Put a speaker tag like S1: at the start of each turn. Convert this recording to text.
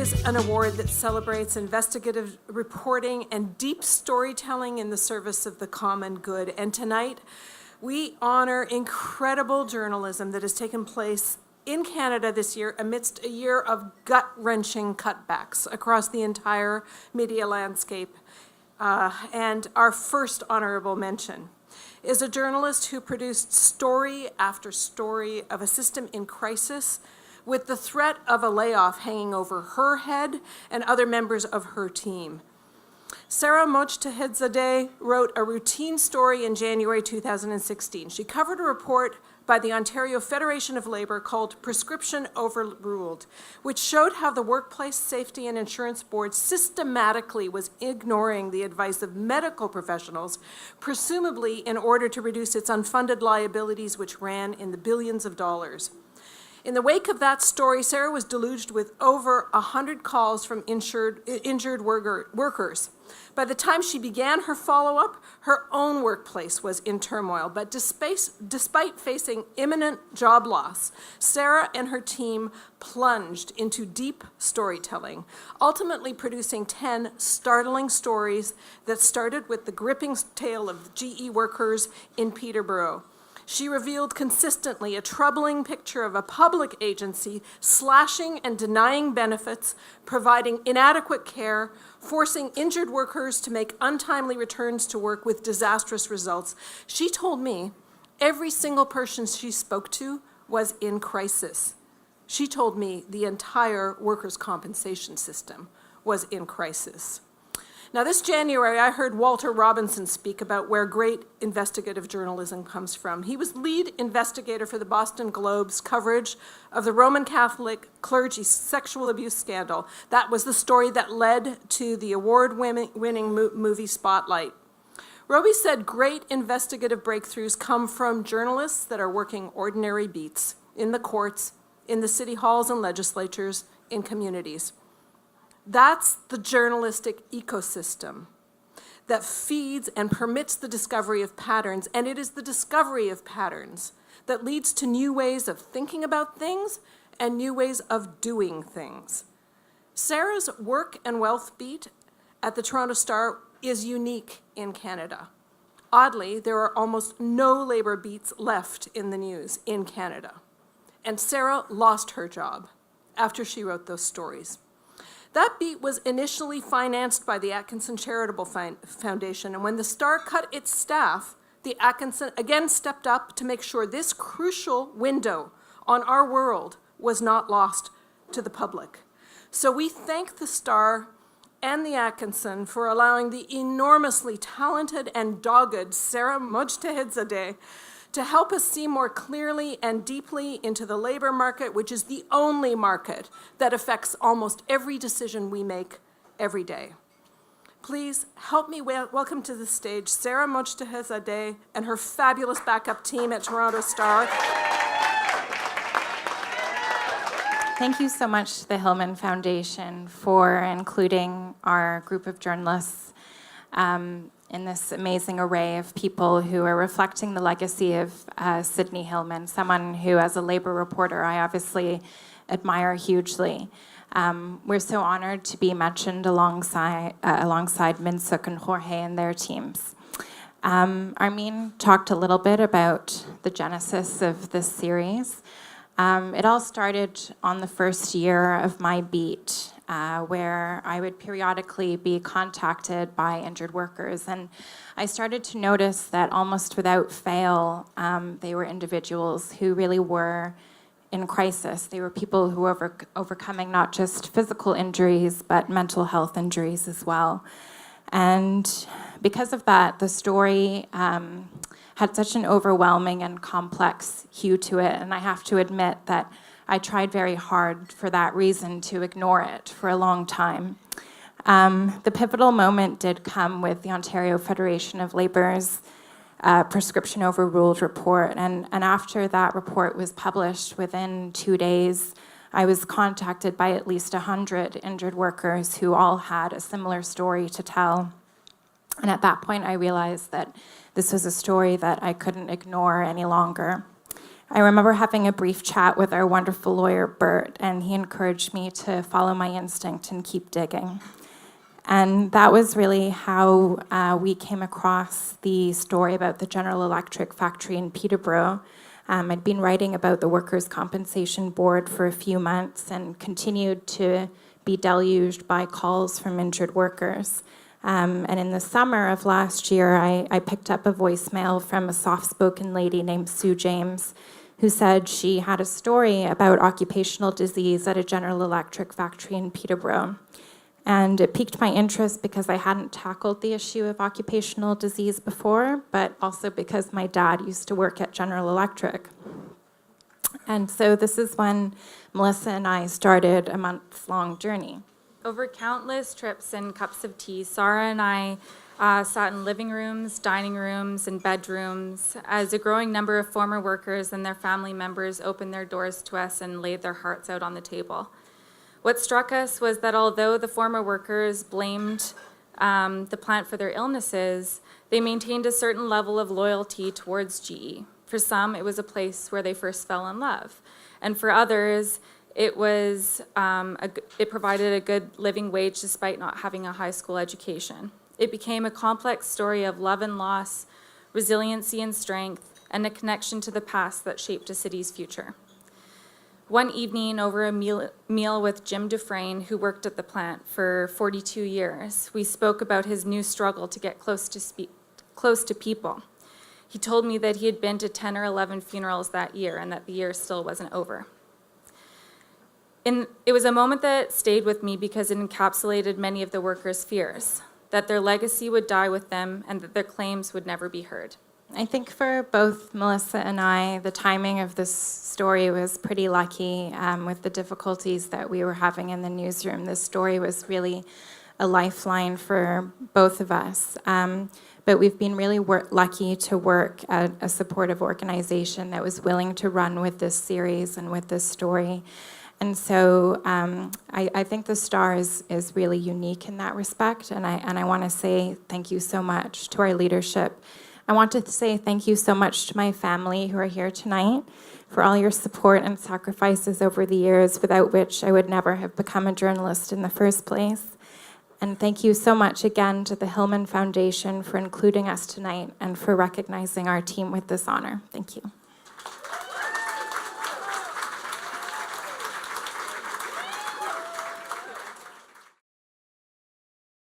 S1: is an award that celebrates investigative reporting and deep storytelling in the service of the common good. And tonight, we honor incredible journalism that has taken place in Canada this year amidst a year of gut-wrenching cutbacks across the entire media landscape. And our first honorable mention is a journalist who produced story after story of a system in crisis, with the threat of a layoff hanging over her head and other members of her team. Sara Mojtehedzadeh wrote a routine story in January 2016. She covered a report by the Ontario Federation of Labour called Prescription Overruled, which showed how the Workplace Safety and Insurance Board systematically was ignoring the advice of medical professionals, presumably in order to reduce its unfunded liabilities, which ran in the billions of dollars. In the wake of that story, Sara was deluged with over 100 calls from injured workers. By the time she began her follow-up, her own workplace was in turmoil. But despite facing imminent job loss, Sara and her team plunged into deep storytelling, ultimately producing 10 startling stories that started with the gripping tale of GE workers in Peterborough. She revealed consistently a troubling picture of a public agency slashing and denying benefits, providing inadequate care, forcing injured workers to make untimely returns to work with disastrous results. She told me every single person she spoke to was in crisis. She told me the entire workers' compensation system was in crisis. Now, this January, I heard Walter Robinson speak about where great investigative journalism comes from. He was lead investigator for the Boston Globe's coverage of the Roman Catholic clergy sexual abuse scandal. That was the story that led to the award-winning movie Spotlight. Roby said great investigative breakthroughs come from journalists that are working ordinary beats in the courts, in the city halls and legislatures, in communities. That's the journalistic ecosystem that feeds and permits the discovery of patterns, and it is the discovery of patterns that leads to new ways of thinking about things and new ways of doing things. Sara's work and wealth beat at the Toronto Star is unique in Canada. Oddly, there are almost no labor beats left in the news in Canada. And Sara lost her job after she wrote those stories. That beat was initially financed by the Atkinson Charitable Foundation, and when the Star cut its staff, the Atkinson again stepped up to make sure this crucial window on our world was not lost to the public. So we thank the Star and the Atkinson for allowing the enormously talented and dogged Sara Mojtehedzadeh to help us see more clearly and deeply into the labor market, which is the only market that affects almost every decision we make every day. Please help me welcome to the stage Sara Mojtehedzadeh and her fabulous backup team at Toronto Star.
S2: Thank you so much to the Hillman Foundation for including our group of journalists in this amazing array of people who are reflecting the legacy of Sidney Hillman, someone who, as a labor reporter, I obviously admire hugely. We're so honored to be mentioned alongside Minsuk and Jorge and their teams. Armin talked a little bit about the genesis of this series. It all started on the first year of my beat, where I would periodically be contacted by injured workers. And I started to notice that almost without fail, they were individuals who really were in crisis. They were people who were overcoming not just physical injuries, but mental health injuries as well. And because of that, the story had such an overwhelming and complex hue to it. And I have to admit that I tried very hard for that reason to ignore it for a long time. The pivotal moment did come with the Ontario Federation of Labour's Prescription Overruled report. And after that report was published, within 2 days, I was contacted by at least 100 injured workers who all had a similar story to tell. And at that point, I realized that this was a story that I couldn't ignore any longer. I remember having a brief chat with our wonderful lawyer, Bert, and he encouraged me to follow my instinct and keep digging. And that was really how we came across the story about the General Electric factory in Peterborough. I'd been writing about the Workers' Compensation Board for a few months and continued to be deluged by calls from injured workers. And in the summer of last year, I picked up a voicemail from a soft-spoken lady named Sue James, who said she had a story about occupational disease at a General Electric factory in Peterborough. And it piqued my interest because I hadn't tackled the issue of occupational disease before, but also because my dad used to work at General Electric. And so this is when Melissa and I started a month-long journey.
S3: Over countless trips and cups of tea, Sara and I sat in living rooms, dining rooms, and bedrooms as a growing number of former workers and their family members opened their doors to us and laid their hearts out on the table. What struck us was that although the former workers blamed the plant for their illnesses, they maintained a certain level of loyalty towards GE. For some, it was a place where they first fell in love. And for others, it provided a good living wage despite not having a high school education. It became a complex story of love and loss, resiliency and strength, and a connection to the past that shaped a city's future. One evening, over a meal with Jim Dufresne, who worked at the plant for 42 years, we spoke about his new struggle to get close to people. He told me that he had been to 10 or 11 funerals that year and that the year still wasn't over. It was a moment that stayed with me because it encapsulated many of the workers' fears, that their legacy would die with them and that their claims would never be heard.
S2: I think for both Melissa and I, the timing of this story was pretty lucky with the difficulties that we were having in the newsroom. This story was really a lifeline for both of us. But we've been really lucky to work at a supportive organization that was willing to run with this series and with this story. And so I think the Star is really unique in that respect, and I want to say thank you so much to our leadership. I want to say thank you so much to my family who are here tonight for all your support and sacrifices over the years, without which I would never have become a journalist in the first place. And thank you so much again to the Hillman Foundation for including us tonight and for recognizing our team with this honor. Thank you.